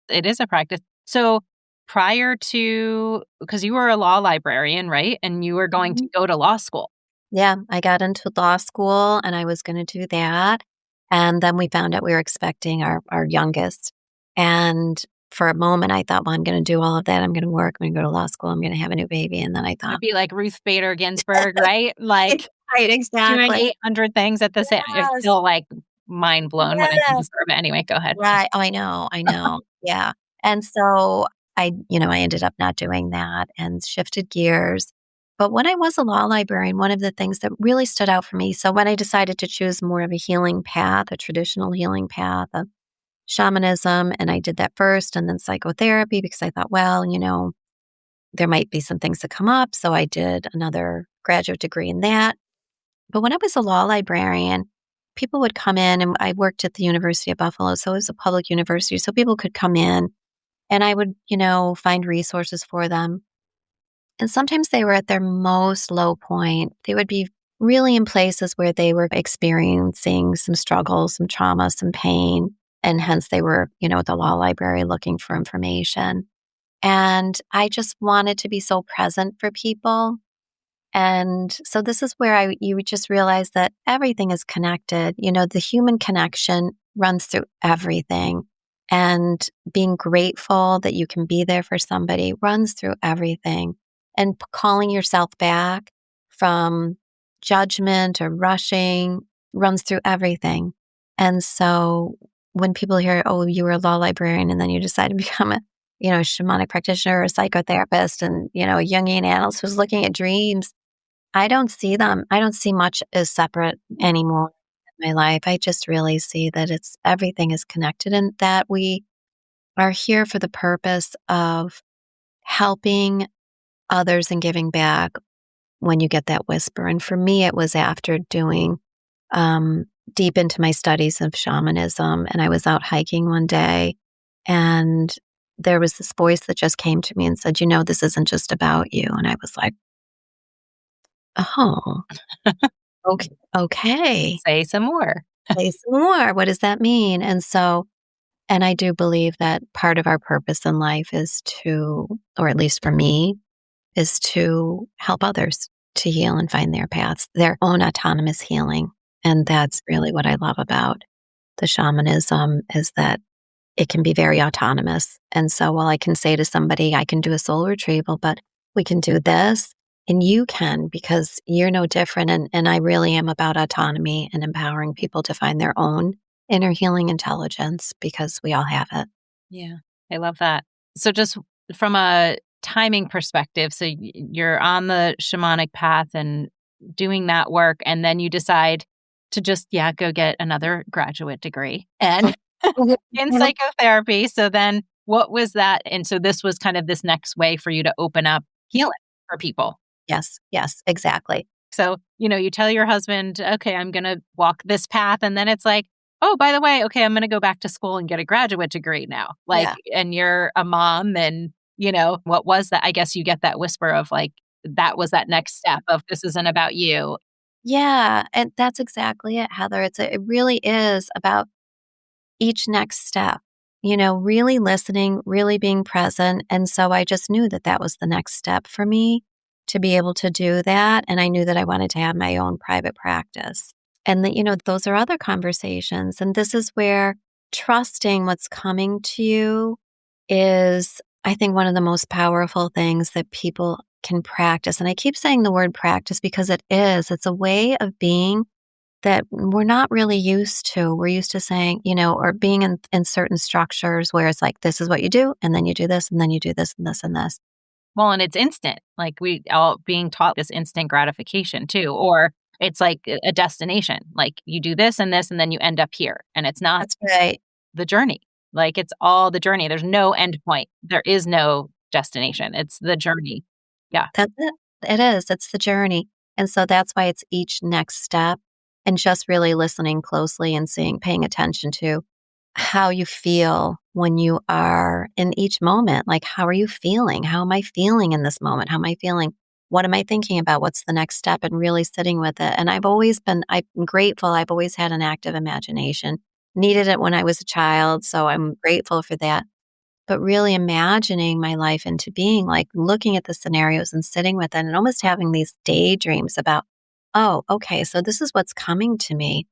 It is a practice. So prior to, because you were a law librarian, right? And you were going to go to law school. Yeah, I got into law school and I was going to do that. And then we found out we were expecting our youngest. And for a moment, I thought, well, I'm going to do all of that. I'm going to work. I'm going to go to law school. I'm going to have a new baby. And then I thought, it'd be like Ruth Bader Ginsburg, right? Like right, exactly. Doing 800 things at the same time. It's still like mind blown when I think of it. Anyway, go ahead. Right. Oh, I know. Yeah. And so I ended up not doing that and shifted gears. But when I was a law librarian, one of the things that really stood out for me, so when I decided to choose more of a healing path, a traditional healing path of shamanism, and I did that first, and then psychotherapy, because I thought, well, there might be some things that come up. So I did another graduate degree in that. But when I was a law librarian, people would come in, and I worked at the University of Buffalo, so it was a public university. So people could come in and I would, find resources for them. And sometimes they were at their most low point. They would be really in places where they were experiencing some struggles, some trauma, some pain. And hence they were, at the law library looking for information. And I just wanted to be so present for people. And so this is where you just realize that everything is connected. The human connection runs through everything. And being grateful that you can be there for somebody runs through everything. And calling yourself back from judgment or rushing runs through everything. And so when people hear, oh, you were a law librarian and then you decided to become a, shamanic practitioner or a psychotherapist and, a Jungian analyst who's looking at dreams, I don't see them. I don't see much as separate anymore in my life. I just really see that everything is connected and that we are here for the purpose of helping others and giving back when you get that whisper. And for me, it was after doing deep into my studies of shamanism. And I was out hiking one day and there was this voice that just came to me and said, this isn't just about you. And I was like, oh, okay. Say some more. Say some more. What does that mean? And I do believe that part of our purpose in life is to, or at least for me, is to help others to heal and find their paths, their own autonomous healing. And that's really what I love about the shamanism is that it can be very autonomous. And so while I can say to somebody, I can do a soul retrieval, but we can do this and you can because you're no different. And I really am about autonomy and empowering people to find their own inner healing intelligence because we all have it. Yeah, I love that. So just from a timing perspective, so you're on the shamanic path and doing that work, and then you decide to just, go get another graduate degree and in psychotherapy. So then what was that? And so this was kind of this next way for you to open up healing for people. Yes, exactly. So, you tell your husband, okay, I'm going to walk this path. And then it's like, oh, by the way, okay, I'm going to go back to school and get a graduate degree now. And you're a mom and, what was that? I guess you get that whisper of like, that was that next step of this isn't about you. Yeah. And that's exactly it, Heather. It really is about each next step, really listening, really being present. And so I just knew that that was the next step for me to be able to do that. And I knew that I wanted to have my own private practice. And that, those are other conversations. And this is where trusting what's coming to you is, I think, one of the most powerful things that people can practice. And I keep saying the word practice because it's a way of being that we're not really used to. We're used to saying, or being in certain structures where it's like, this is what you do. And then you do this, and then you do this and this and this. Well, and it's instant, like we all being taught this instant gratification too, or it's like a destination, like you do this and this, and then you end up here. And it's not That's right. The journey. Like it's all the journey. There's no end point. There is no destination. It's the journey. Yeah. That's it. It is. It's the journey. And so that's why it's each next step and just really listening closely and paying attention to how you feel when you are in each moment. Like, how are you feeling? How am I feeling in this moment? How am I feeling? What am I thinking about? What's the next step? And really sitting with it. And I'm grateful. I've always had an active imagination. Needed it when I was a child. So I'm grateful for that. But really imagining my life into being, like looking at the scenarios and sitting with it and almost having these daydreams about, oh, okay, so this is what's coming to me.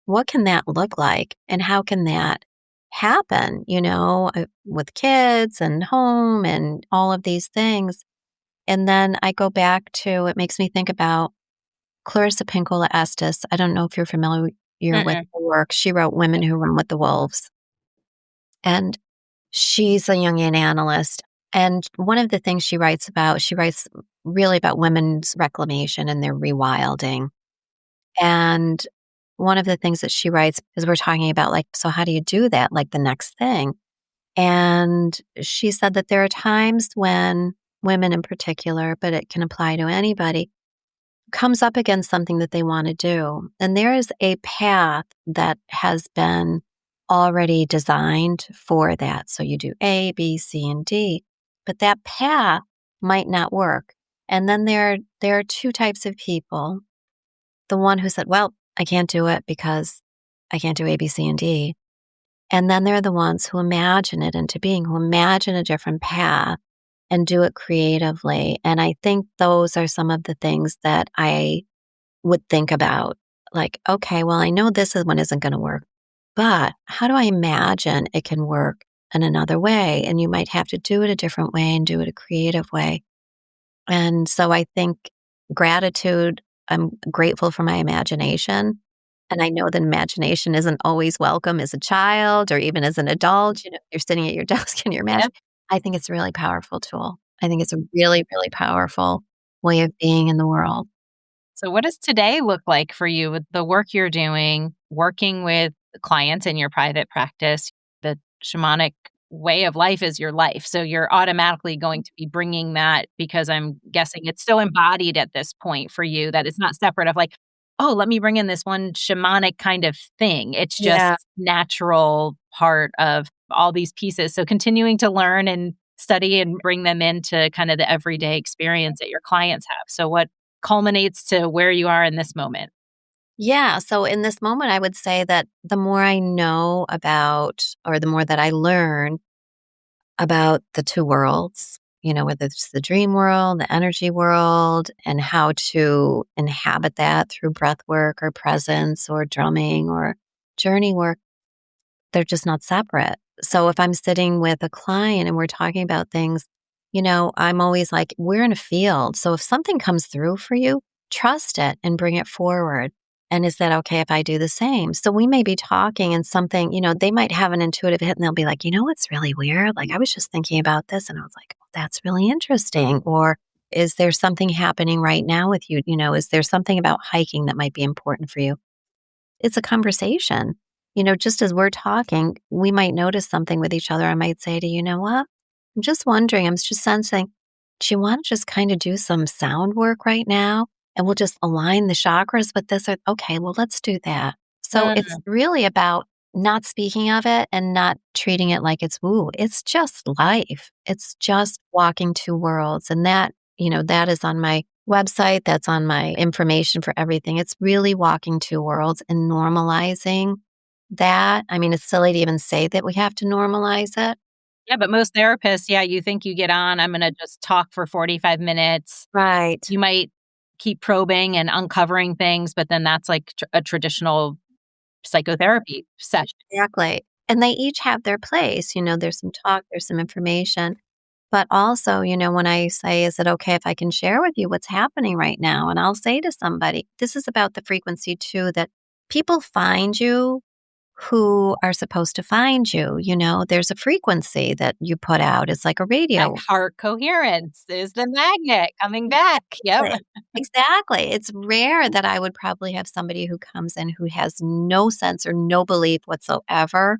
What can that look like? And how can that happen, with kids and home and all of these things? And then I go back to, it makes me think about Clarissa Pinkola Estes. I don't know if you're familiar with her work. She wrote Women Who Run with the Wolves. And she's a Jungian analyst. And one of the things she writes really about women's reclamation and their rewilding. And one of the things that she writes is we're talking about, like, so how do you do that? Like the next thing. And she said that there are times when women in particular, but it can apply to anybody, comes up against something that they want to do. And there is a path that has been already designed for that. So you do A, B, C, and D, but that path might not work. And then there are two types of people. The one who said, well, I can't do it because I can't do A, B, C, and D. And then there are the ones who imagine it into being, who imagine a different path and do it creatively. And I think those are some of the things that I would think about. Like, okay, well, I know this one isn't going to work, but how do I imagine it can work in another way? And you might have to do it a different way and do it a creative way. And so I think gratitude, I'm grateful for my imagination. And I know that imagination isn't always welcome as a child or even as an adult. You're sitting at your desk and you're Yep. imagining. I think it's a really powerful tool. I think it's a really, really powerful way of being in the world. So what does today look like for you with the work you're doing, working with clients in your private practice? The shamanic way of life is your life. So you're automatically going to be bringing that because I'm guessing it's so embodied at this point for you that it's not separate of like, oh, let me bring in this one shamanic kind of thing. It's just Yeah. natural part of all these pieces. So continuing to learn and study and bring them into kind of the everyday experience that your clients have. So what culminates to where you are in this moment? Yeah. So in this moment, I would say that the more I know about, or the more that I learn about the two worlds, whether it's the dream world, the energy world, and how to inhabit that through breath work or presence or drumming or journey work, they're just not separate. So if I'm sitting with a client and we're talking about things, I'm always like, we're in a field. So if something comes through for you, trust it and bring it forward. And is that okay if I do the same? So we may be talking and something, they might have an intuitive hit and they'll be like, what's really weird? Like, I was just thinking about this and I was like, oh, that's really interesting. Or is there something happening right now with you? Is there something about hiking that might be important for you? It's a conversation. Just as we're talking, we might notice something with each other. I might say to you, know what? I'm just wondering, I'm just sensing, do you want to just kind of do some sound work right now? And we'll just align the chakras with this. Or, okay, well, let's do that. So it's really about not speaking of it and not treating it like it's woo. It's just life. It's just walking two worlds. And that is on my website. That's on my information for everything. It's really walking two worlds and normalizing that. I mean, it's silly to even say that we have to normalize it. Yeah, but most therapists, you think you get on, I'm going to just talk for 45 minutes. Right. You might keep probing and uncovering things, but then that's like a traditional psychotherapy session. Exactly. And they each have their place. There's some talk, there's some information. But also, when I say, is it okay if I can share with you what's happening right now? And I'll say to somebody, this is about the frequency too, that people find you who are supposed to find you. There's a frequency that you put out. It's like a radio. Like heart coherence is the magnet coming back. Yep. Exactly. It's rare that I would probably have somebody who comes in who has no sense or no belief whatsoever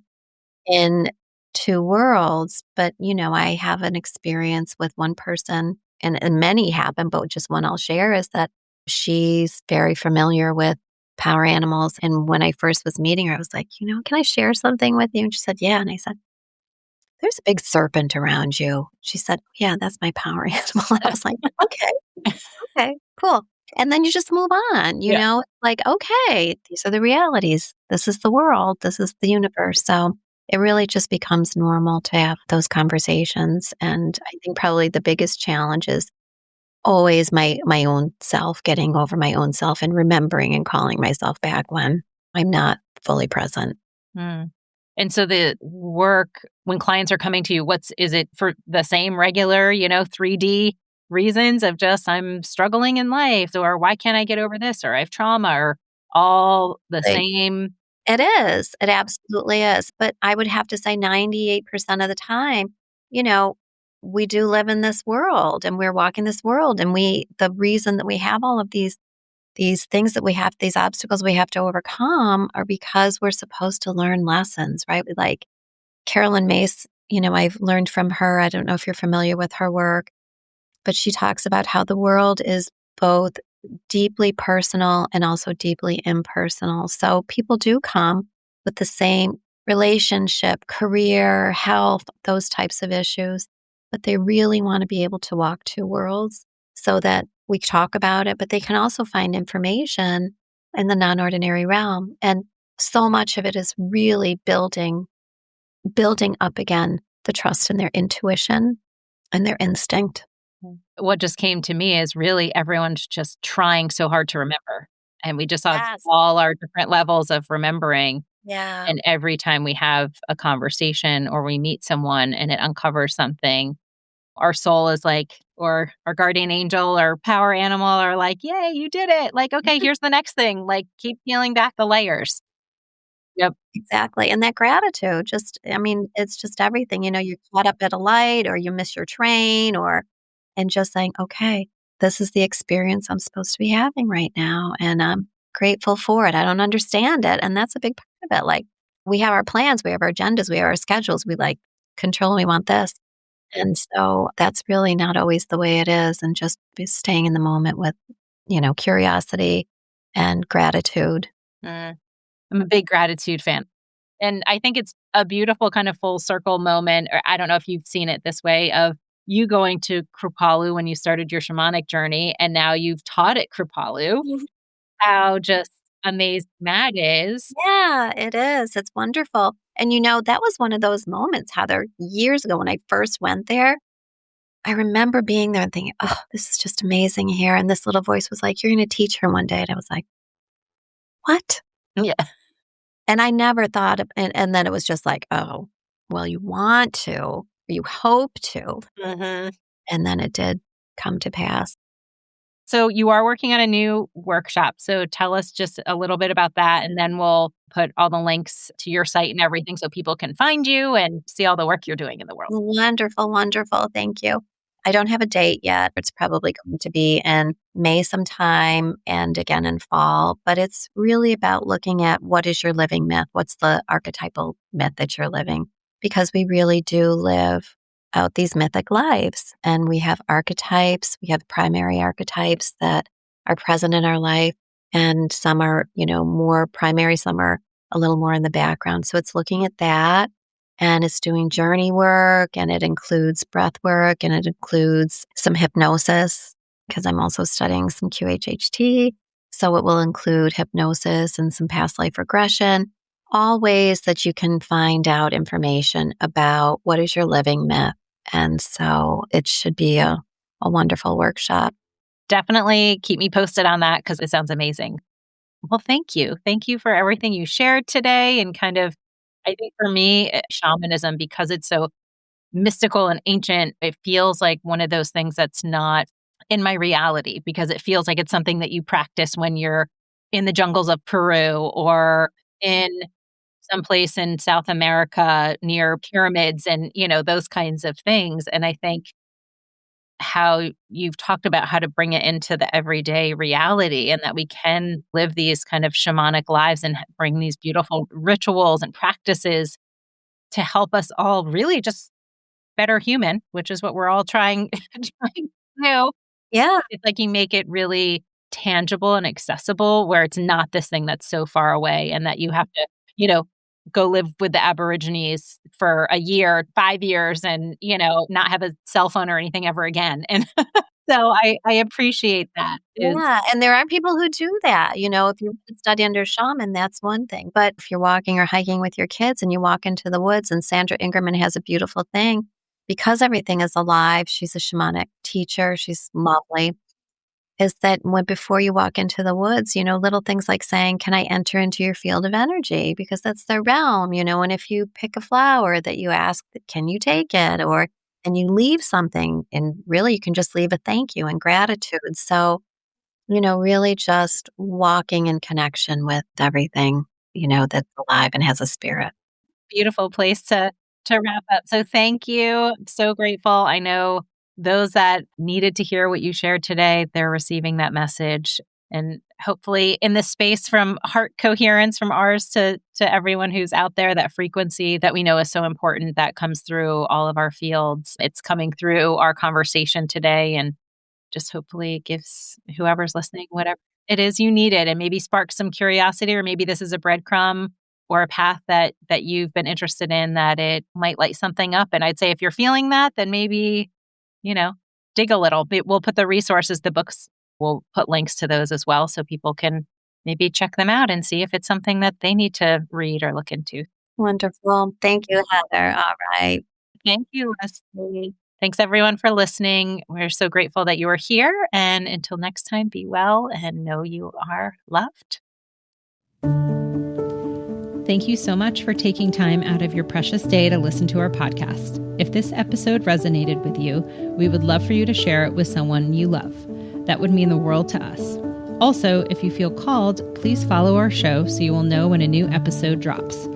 in two worlds. But, I have an experience with one person, and many happen, but just one I'll share is that she's very familiar with power animals. And when I first was meeting her, I was like, can I share something with you? And she said, yeah. And I said, there's a big serpent around you. She said, yeah, that's my power animal. And I was like, okay, cool. And then you just move on, like, okay, these are the realities. This is the world. This is the universe. So it really just becomes normal to have those conversations. And I think probably the biggest challenge is always my own self, getting over my own self and remembering and calling myself back when I'm not fully present. Mm. And so the work, when clients are coming to you, is it for the same regular, 3D reasons of just I'm struggling in life, or why can't I get over this, or I have trauma, or all the same? It is. It absolutely is. But I would have to say 98% of the time, we do live in this world and we're walking this world. And the reason that we have all of these things that we have, these obstacles we have to overcome are because we're supposed to learn lessons, right? Like Carolyn Mace, I've learned from her. I don't know if you're familiar with her work, but she talks about how the world is both deeply personal and also deeply impersonal. So people do come with the same relationship, career, health, those types of issues, but they really want to be able to walk two worlds so that we talk about it, but they can also find information in the non-ordinary realm. And so much of it is really building up again the trust in their intuition and their instinct. What just came to me is really everyone's just trying so hard to remember. And we just have Yes. all our different levels of remembering. Yeah. And every time we have a conversation or we meet someone and it uncovers something, our soul is like, or our guardian angel or power animal are like, yay, you did it. Like, okay, here's the next thing. Like, keep peeling back the layers. Yep. Exactly. And that gratitude, just, I mean, it's just everything. You're caught up at a light or you miss your train and just saying, okay, this is the experience I'm supposed to be having right now. And I'm grateful for it. I don't understand it. And that's a big part of it. Like, we have our plans, we have our agendas, we have our schedules. We like control, we want this. And so that's really not always the way it is. And just be staying in the moment with, curiosity and gratitude. Mm. I'm a big gratitude fan. And I think it's a beautiful kind of full circle moment, or I don't know if you've seen it this way, of you going to Kripalu when you started your shamanic journey, and now you've taught at Kripalu. Mhm. How just amazing that is. Yeah, it is. It's wonderful. And that was one of those moments, Heather, years ago when I first went there. I remember being there and thinking, oh, this is just amazing here. And this little voice was like, you're going to teach her one day. And I was like, what? Yeah. And I never thought of, and then it was just like, oh, well, you want to, or you hope to. Mhm. And then it did come to pass. So you are working on a new workshop. So tell us just a little bit about that, and then we'll put all the links to your site and everything so people can find you and see all the work you're doing in the world. Wonderful, wonderful. Thank you. I don't have a date yet. It's probably going to be in May sometime and again in fall. But it's really about looking at what is your living myth? What's the archetypal myth that you're living? Because we really do live out these mythic lives. And we have archetypes, we have primary archetypes that are present in our life. And some are, more primary, some are a little more in the background. So it's looking at that. And it's doing journey work, and it includes breath work, and it includes some hypnosis, because I'm also studying some QHHT. So it will include hypnosis and some past life regression, all ways that you can find out information about what is your living myth. And so it should be a wonderful workshop. Definitely keep me posted on that because it sounds amazing. Well, thank you. Thank you for everything you shared today. And kind of, I think for me, shamanism, because it's so mystical and ancient, it feels like one of those things that's not in my reality, because it feels like it's something that you practice when you're in the jungles of Peru or in someplace in South America near pyramids and, those kinds of things. And I think how you've talked about how to bring it into the everyday reality, and that we can live these kind of shamanic lives and bring these beautiful rituals and practices to help us all really just better human, which is what we're all trying, trying to do. Yeah. It's like you make it really tangible and accessible, where it's not this thing that's so far away and that you have to, go live with the Aborigines for a year, 5 years, and, not have a cell phone or anything ever again. And so I appreciate that. Yeah, and there are people who do that. If you study under a shaman, that's one thing. But if you're walking or hiking with your kids and you walk into the woods, and Sandra Ingerman has a beautiful thing, because everything is alive, she's a shamanic teacher, she's lovely, is that before you walk into the woods, little things like saying, can I enter into your field of energy? Because that's their realm, and if you pick a flower that you ask, can you take it? And you leave something, and really you can just leave a thank you and gratitude. So, really just walking in connection with everything, that's alive and has a spirit. Beautiful place to wrap up. So thank you. I'm so grateful. I know those that needed to hear what you shared today, they're receiving that message. And hopefully in this space, from heart coherence from ours to everyone who's out there, that frequency that we know is so important, that comes through all of our fields. It's coming through our conversation today, and just hopefully it gives whoever's listening whatever it is you needed, and maybe spark some curiosity, or maybe this is a breadcrumb or a path that you've been interested in, that it might light something up. And I'd say if you're feeling that, then maybe, dig a little bit. We'll put the resources, the books, we'll put links to those as well, so people can maybe check them out and see if it's something that they need to read or look into. Wonderful. Thank you, Heather. All right. Thank you, Leslie. Thanks everyone for listening. We're so grateful that you are here. And until next time, be well and know you are loved. Thank you so much for taking time out of your precious day to listen to our podcast. If this episode resonated with you, we would love for you to share it with someone you love. That would mean the world to us. Also, if you feel called, please follow our show so you will know when a new episode drops.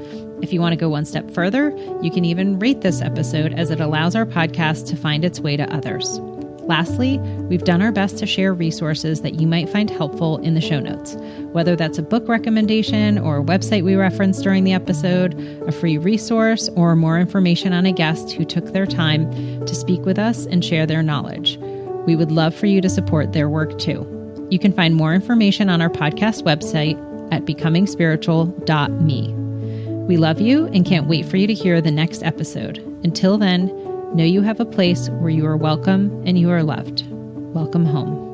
If you want to go one step further, you can even rate this episode as it allows our podcast to find its way to others. Lastly, we've done our best to share resources that you might find helpful in the show notes, whether that's a book recommendation or a website we referenced during the episode, a free resource, or more information on a guest who took their time to speak with us and share their knowledge. We would love for you to support their work too. You can find more information on our podcast website at becomingspiritual.me. We love you and can't wait for you to hear the next episode. Until then, know you have a place where you are welcome and you are loved. Welcome home.